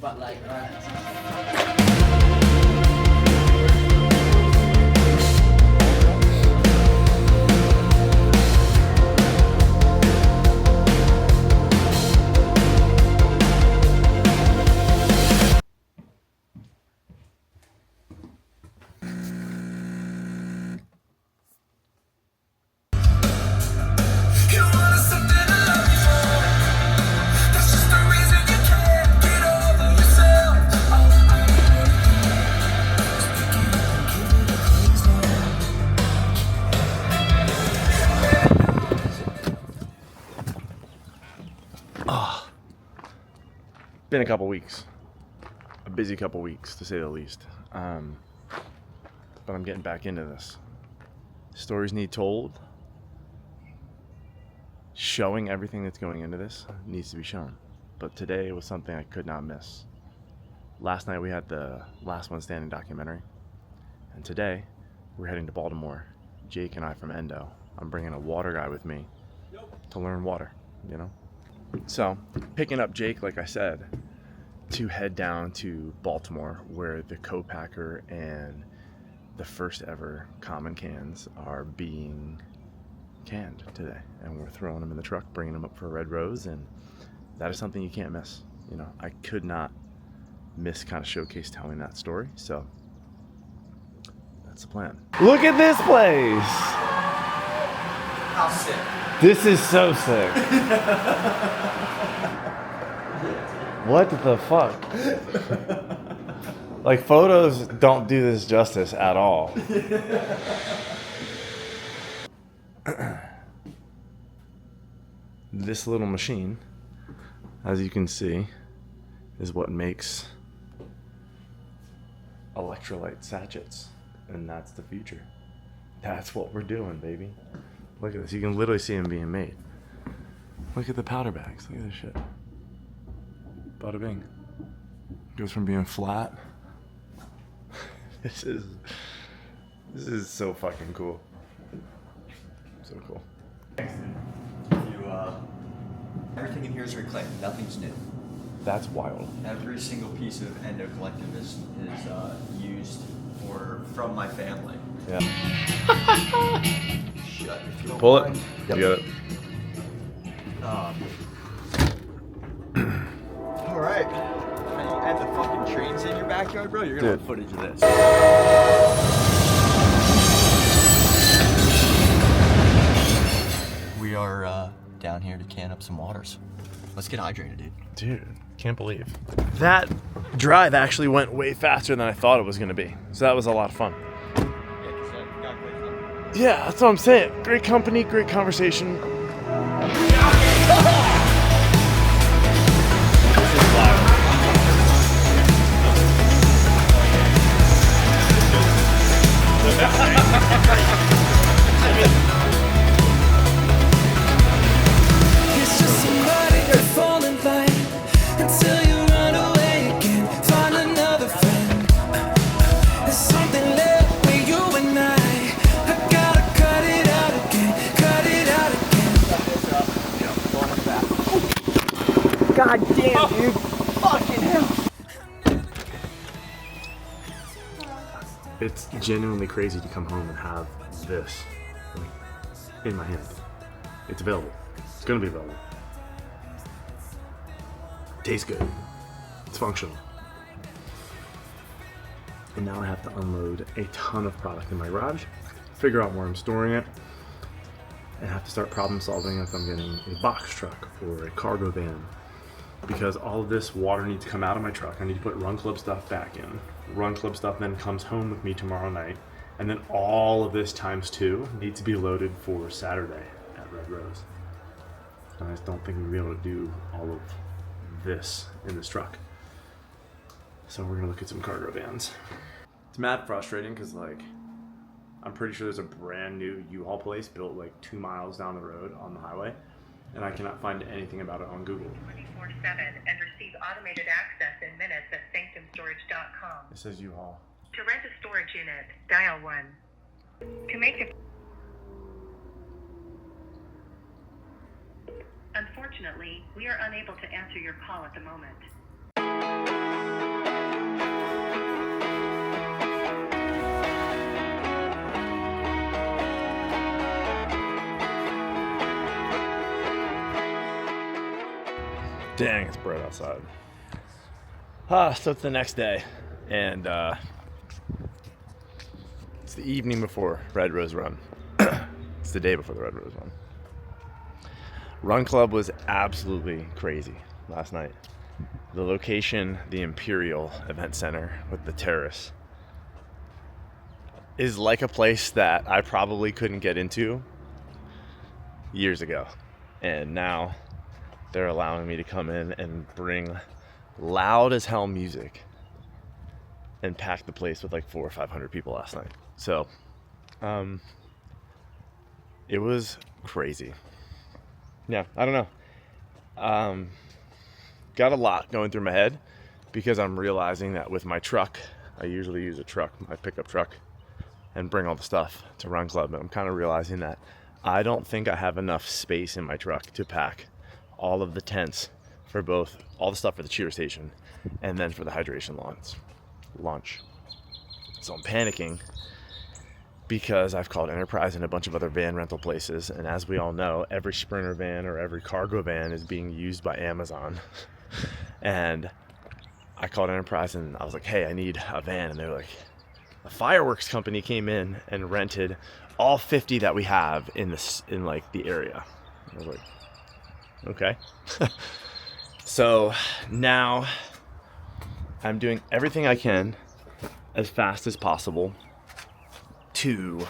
spotlight, right? Been a couple weeks, a busy couple weeks to say the least, but I'm getting back into this. Stories need told. Showing everything that's going into this needs to be shown, but today was something I could not miss. Last night we had the Last One Standing documentary, and today we're heading to Baltimore. Jake and I from Endo. I'm bringing a water guy with me to learn water, you know? So, picking up Jake, like I said, to head down to Baltimore, where the co-packer and the first ever common cans are being canned today. And we're throwing them in the truck, bringing them up for a red rose, and that is something you can't miss. You know, I could not miss kind of showcase telling that story, so that's the plan. Look at this place! How sick. This is so sick. What the fuck? Like, photos don't do this justice at all. This little machine, as you can see, is what makes electrolyte sachets. And that's the future. That's what we're doing, baby. Look at this. You can literally see them being made. Look at the powder bags. Look at this shit. Bada bing. Goes from being flat. This is so fucking cool. So cool. Everything in here is reclaimed. Nothing's new. That's wild. Every single piece of Endo Collective is used from my family. Yeah. Shut. If you don't Pull it. mind. You got it. All right. You add the fucking trains in your backyard, bro. You're gonna have footage of this. We are down here to can up some waters. Let's get hydrated, dude. Dude, can't believe. That drive actually went way faster than I thought it was going to be. So that was a lot of fun. Yeah, that's what I'm saying. Great company, great conversation. God damn, dude. Fucking hell. It's genuinely crazy to come home and have this in my hand. It's available. It's gonna be available. Tastes good. It's functional. And now I have to unload a ton of product in my garage, figure out where I'm storing it, and have to start problem solving if I'm getting a box truck or a cargo van. Because all of this water needs to come out of my truck. I need to put Run Club stuff back in. Run Club stuff then comes home with me tomorrow night. And then all of this times 2 needs to be loaded for Saturday at Red Rose. And I just don't think we'll be able to do all of this in this truck. So we're gonna look at some cargo vans. It's mad frustrating because like, I'm pretty sure there's a brand new U-Haul place built like 2 miles down the road on the highway. And I cannot find anything about it on Google. 24/7 and receive automated access in minutes at sanctumstorage.com. It says U-Haul. To rent a storage unit, dial 1. To make a... Unfortunately, we are unable to answer your call at the moment. Dang, it's bright outside. So it's the next day, and it's the evening before Red Rose Run. It's the day before the Red Rose Run. Run Club was absolutely crazy last night. The location, the Imperial Event Center with the terrace, is like a place that I probably couldn't get into years ago. And now they're allowing me to come in and bring loud as hell music and pack the place with like 400 or 500 people last night. So, it was crazy. Yeah, I don't know. Got a lot going through my head because I'm realizing that with my truck, I usually use a truck, my pickup truck, and bring all the stuff to Run Club. And I'm kind of realizing that I don't think I have enough space in my truck to pack all of the tents for both, all the stuff for the cheer station and then for the hydration launch. So I'm panicking because I've called Enterprise and a bunch of other van rental places. And as we all know, every Sprinter van or every cargo van is being used by Amazon. And I called Enterprise and I was like, hey, I need a van. And they were like, a fireworks company came in and rented all 50 that we have in like the area. I was like, okay. So now I'm doing everything I can as fast as possible to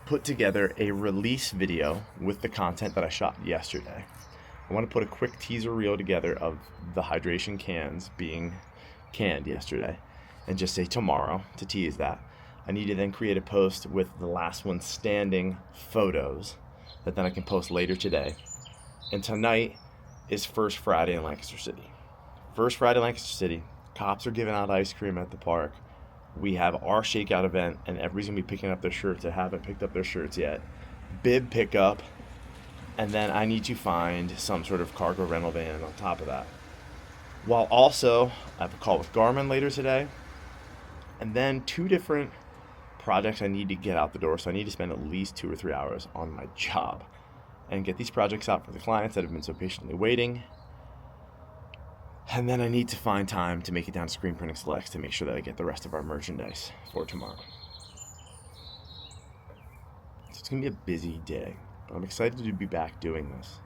put together a release video with the content that I shot yesterday. I want to put a quick teaser reel together of the hydration cans being canned yesterday and just say tomorrow to tease that. I need to then create a post with the last one standing photos that then I can post later today. And tonight is First Friday in Lancaster City. First Friday in Lancaster City, cops are giving out ice cream at the park. We have our shakeout event and everybody's gonna be picking up their shirts that haven't picked up their shirts yet. Bib pickup, and then I need to find some sort of cargo rental van on top of that. While also, I have a call with Garmin later today, and then 2 different projects I need to get out the door, so I need to spend at least 2 or 3 hours on my job and get these projects out for the clients that have been so patiently waiting. And then I need to find time to make it down to Screen Printing Selects to make sure that I get the rest of our merchandise for tomorrow. So it's gonna be a busy day, but I'm excited to be back doing this.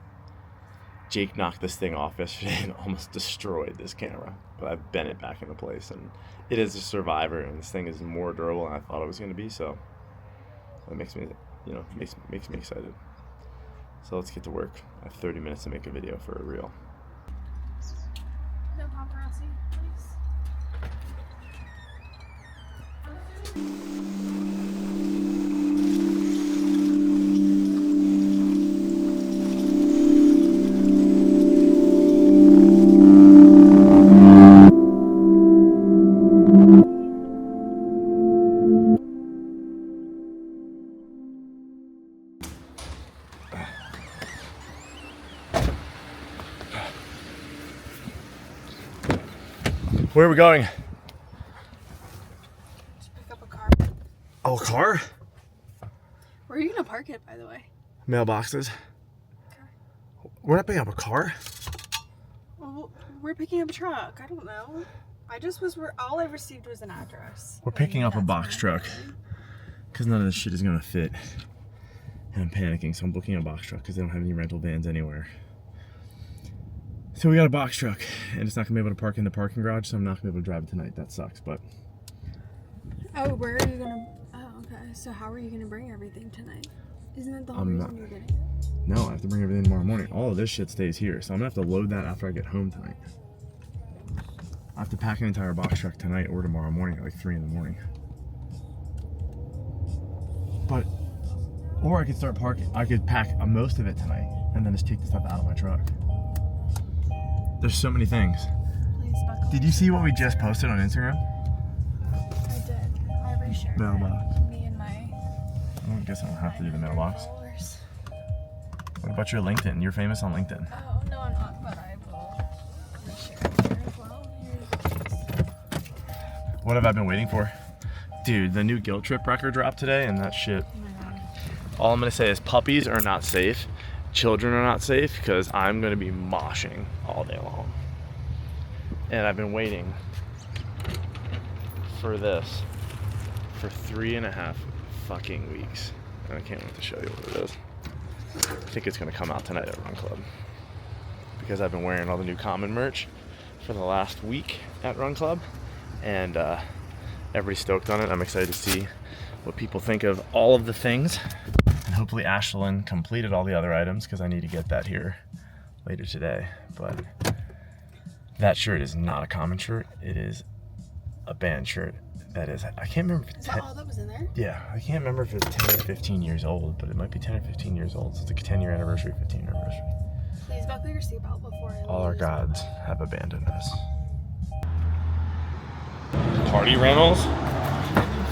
Jake knocked this thing off yesterday and almost destroyed this camera, but I've bent it back into place, and it is a survivor, and this thing is more durable than I thought it was gonna be, so that makes me, makes me excited. So let's get to work. I have 30 minutes to make a video for a reel. No paparazzi, please. Where are we going? Just pick up a car. Oh, a car? Where are you gonna park it, by the way? Mailboxes. Okay. We're not picking up a car. Well, we're picking up a truck. I don't know. All I received was an address. We're picking up a box truck because none of this shit is gonna fit. And I'm panicking, so I'm booking a box truck because they don't have any rental vans anywhere. So we got a box truck, and it's not gonna be able to park in the parking garage, so I'm not gonna be able to drive it tonight. That sucks, but. Oh, where are you gonna? Oh, okay. So how are you gonna bring everything tonight? Isn't that the whole reason you're getting it? No, I have to bring everything tomorrow morning. All of this shit stays here, so I'm gonna have to load that after I get home tonight. I have to pack an entire box truck tonight or tomorrow morning at like 3 in the morning. But, or I could start parking. I could pack most of it tonight and then just take the stuff out of my truck. There's so many things. Please buckle. Did you see what we just posted on Instagram? I did. I reshared Mailbox. it. Me and my. I guess I don't have to do the mailbox. followers. What about your LinkedIn? You're famous on LinkedIn. Oh no, I'm not. But I will reshare it here as well. Here's What have I been waiting for? Dude, the new Guilt Trip record dropped today, and that shit. oh my god. All I'm gonna say is puppies are not safe. Children are not safe because I'm gonna be moshing all day long. And I've been waiting for this for 3.5 fucking weeks. And I can't wait to show you what it is. I think it's gonna come out tonight at Run Club. Because I've been wearing all the new Common merch for the last week at Run Club. And everybody's stoked on it. I'm excited to see what people think of all of the things. And hopefully Ashlyn completed all the other items because I need to get that here later today. But that shirt is not a Common shirt. It is a band shirt. That is, I can't remember if it's Is that all that was in there? Yeah, I can't remember if it's 10 or 15 years old, but it might be 10 or 15 years old. So it's like a 10-year anniversary, 15-year anniversary. Please buckle your seatbelt before I All our lose. gods have abandoned us. Party rentals?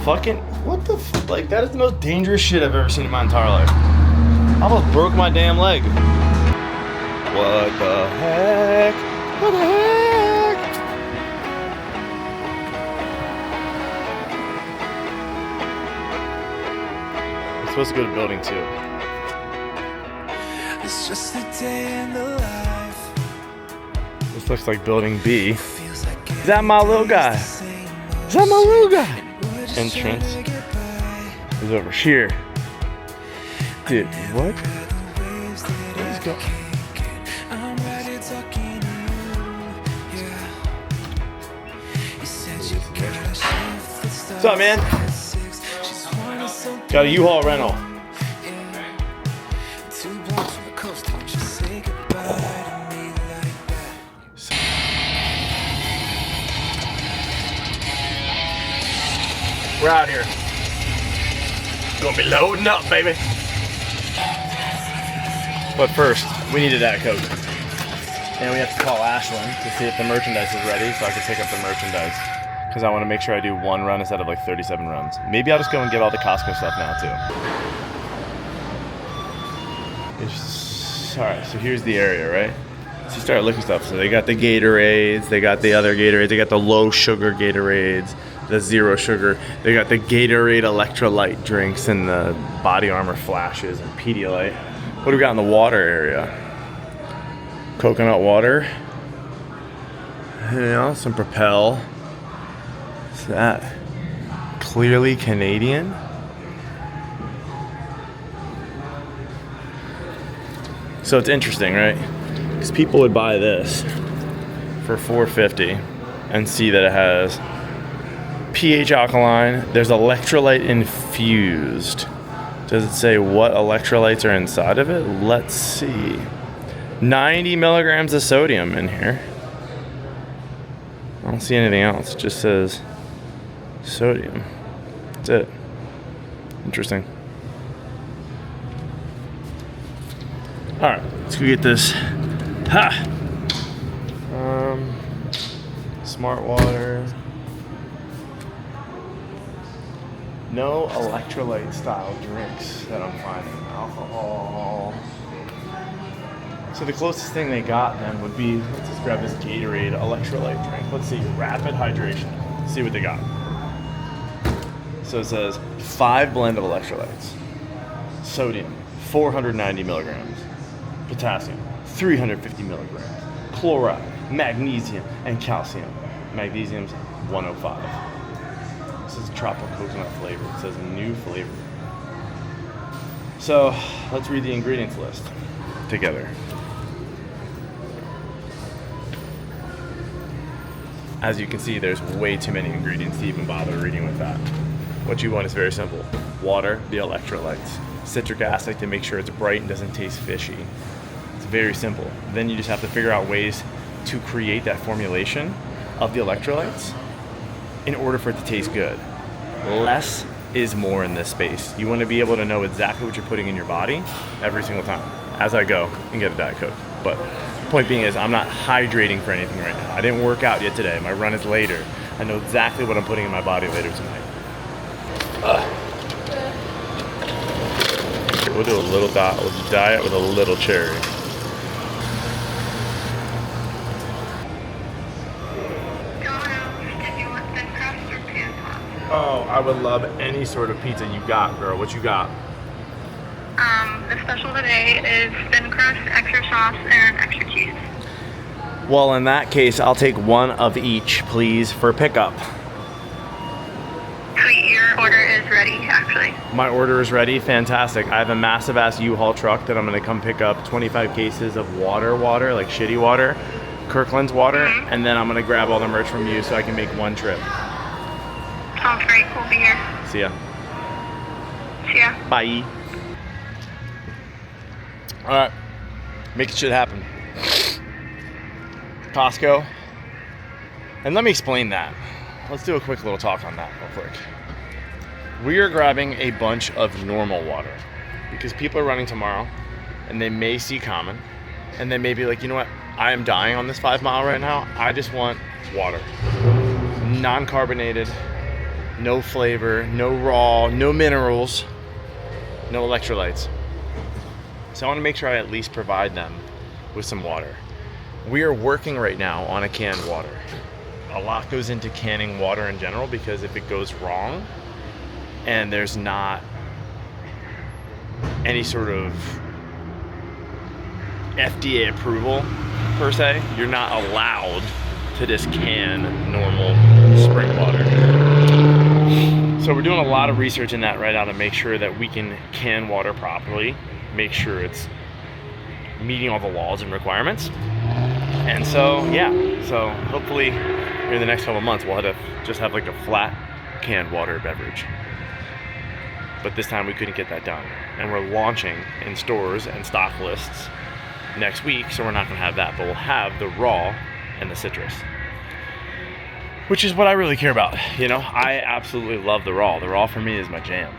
Fucking, what the like, that is the most dangerous shit I've ever seen in my entire life. I almost broke my damn leg. What the heck? What the heck? I'm supposed to go to building 2. It's just a day in the life. This looks like building B. Is that my little guy? Is that my little guy? Entrance is over here. Dude, what? Let's go. What's up, man? Got a U-Haul rental. We're out here. Gonna be loading up, baby. But first, we need a Diet Coke. And we have to call Ashlyn to see if the merchandise is ready so I can pick up the merchandise. Because I want to make sure I do 1 run instead of like 37 runs. Maybe I'll just go and get all the Costco stuff now too. Alright, so here's the area, right? So you start looking stuff. So they got the Gatorades, they got the other Gatorades, they got the low sugar Gatorades, the 0 sugar. They got the Gatorade electrolyte drinks and the Body Armor flashes and Pedialyte. What do we got in the water area? Coconut water. You know, some Propel. What's that? Clearly Canadian. So it's interesting, right? Because people would buy this for $4.50 and see that it has pH alkaline. There's electrolyte infused. Does it say what electrolytes are inside of it? Let's see. 90 milligrams of sodium in here. I don't see anything else. It just says sodium. That's it. Interesting. Alright, let's go get this. Ha! Smart water. No electrolyte style drinks that I'm finding. Alcohol. So the closest thing they got then would be, let's just grab this Gatorade electrolyte drink. Let's see, rapid hydration. Let's see what they got. So it says 5 blend of electrolytes. Sodium, 490 milligrams. Potassium, 350 milligrams. Chloride, magnesium, and calcium. Magnesium's 105. This is tropical coconut flavor. It says new flavor. So let's read the ingredients list together. As you can see, there's way too many ingredients to even bother reading with that. What you want is very simple. Water, the electrolytes. Citric acid to make sure it's bright and doesn't taste fishy. It's very simple. Then you just have to figure out ways to create that formulation of the electrolytes in order for it to taste good. Less is more in this space. You want to be able to know exactly what you're putting in your body every single time as I go and get a Diet Coke. But point being is I'm not hydrating for anything right now. I didn't work out yet today. My run is later. I know exactly what I'm putting in my body later tonight. We'll do a little diet with a little cherry. Oh, I would love any sort of pizza you got, girl. What you got? The special today is thin crust, extra sauce, and extra cheese. Well, in that case, I'll take one of each, please, for pickup. Sweet, your order is ready, actually. My order is ready. Fantastic. I have a massive ass U-Haul truck that I'm going to come pick up 25 cases of water, like shitty water, Kirkland's water, and then I'm going to grab all the merch from you so I can make one trip. Sounds great. We'll be here. See ya. See ya. Bye. All right. Making shit happen. Costco. And let me explain that. Let's do a quick little talk on that real quick. We are grabbing a bunch of normal water because people are running tomorrow and they may see common and they may be like, you know what? I am dying on this 5 mile right now. I just want water. Non-carbonated, no flavor, no raw, no minerals, no electrolytes. So I want to make sure I at least provide them with some water. We are working right now on a canned water. A lot goes into canning water in general because if it goes wrong and there's not any sort of FDA approval per se, you're not allowed to just can normal spring water. So we're doing a lot of research in that right now to make sure that we can can water properly, make sure it's meeting all the laws and requirements. And so, yeah, so hopefully in the next couple of months we'll just have like a flat canned water beverage. But this time we couldn't get that done. And we're launching in stores and stock lists next week, so we're not gonna have that, but we'll have the raw and the citrus, which is what I really care about. You know, I absolutely love the raw. The raw for me is my jam.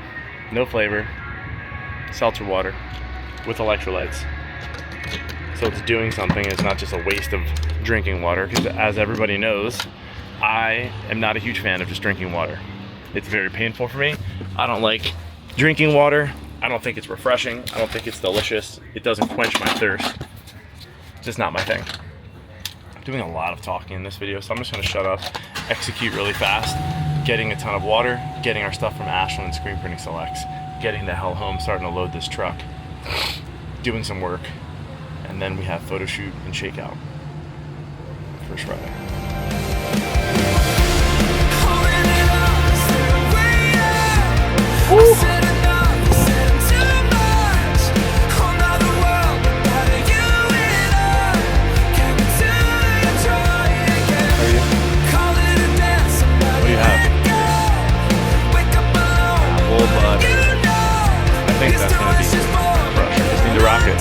No flavor, seltzer water with electrolytes. So it's doing something. It's not just a waste of drinking water, because as everybody knows, I am not a huge fan of just drinking water. It's very painful for me. I don't like drinking water. I don't think it's refreshing. I don't think it's delicious. It doesn't quench my thirst. It's just not my thing. I'm doing a lot of talking in this video, so I'm just gonna shut up, execute really fast, getting a ton of water, getting our stuff from Ashland and Screen Printing Selects, getting the hell home, starting to load this truck, doing some work, and then we have photo shoot and shakeout. First Friday. I think that's gonna be crush. I just need to rock it.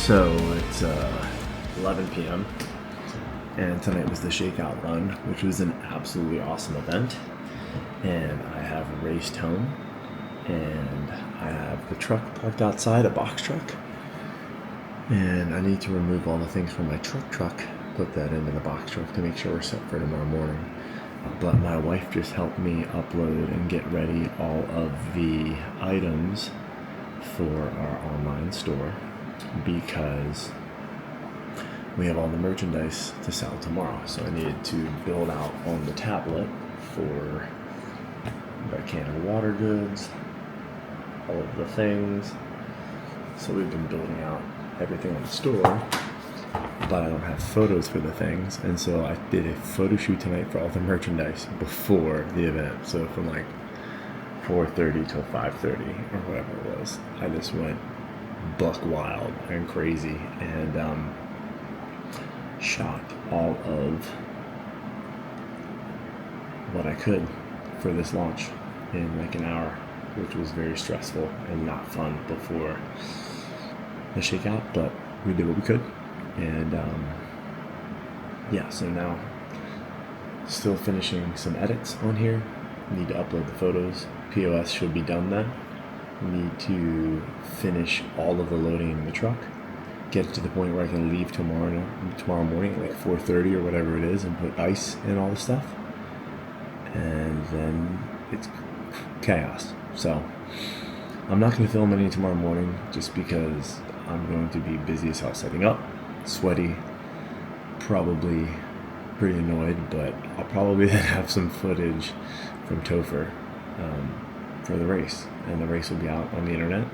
So it's 11 p.m. and tonight was the shakeout run, which was an absolutely awesome event. And I have raced home, and I have the truck parked outside, a box truck. And I need to remove all the things from my truck, put that into the box truck to make sure we're set for tomorrow morning. But my wife just helped me upload and get ready all of the items for our online store because we have all the merchandise to sell tomorrow. So I needed to build out on the tablet for the can of water goods, all of the things. So we've been building out everything on the store, but I don't have photos for the things, and so I did a photo shoot tonight for all the merchandise before the event. So from like 4:30 till 5:30 or whatever it was, I just went buck wild and crazy and shot all of what I could for this launch in like an hour, which was very stressful and not fun before the shakeout, but we did what we could. And yeah, so now still finishing some edits on here. Need to upload the photos. POS should be done then. Need to finish all of the loading in the truck, get it to the point where I can leave tomorrow morning at like 4:30 or whatever it is, and put ice in all the stuff, and then it's chaos. So I'm not going to film any tomorrow morning just because I'm going to be busy as hell setting up, sweaty, probably pretty annoyed, but I'll probably have some footage from Topher for the race, and the race will be out on the internet,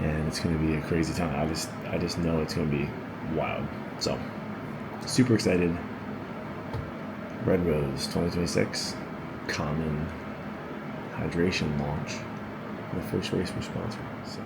and it's going to be a crazy time. I just know it's going to be wild. So super excited. Red Rose 2026 Common Hydration launch, the first race we're sponsoring. So.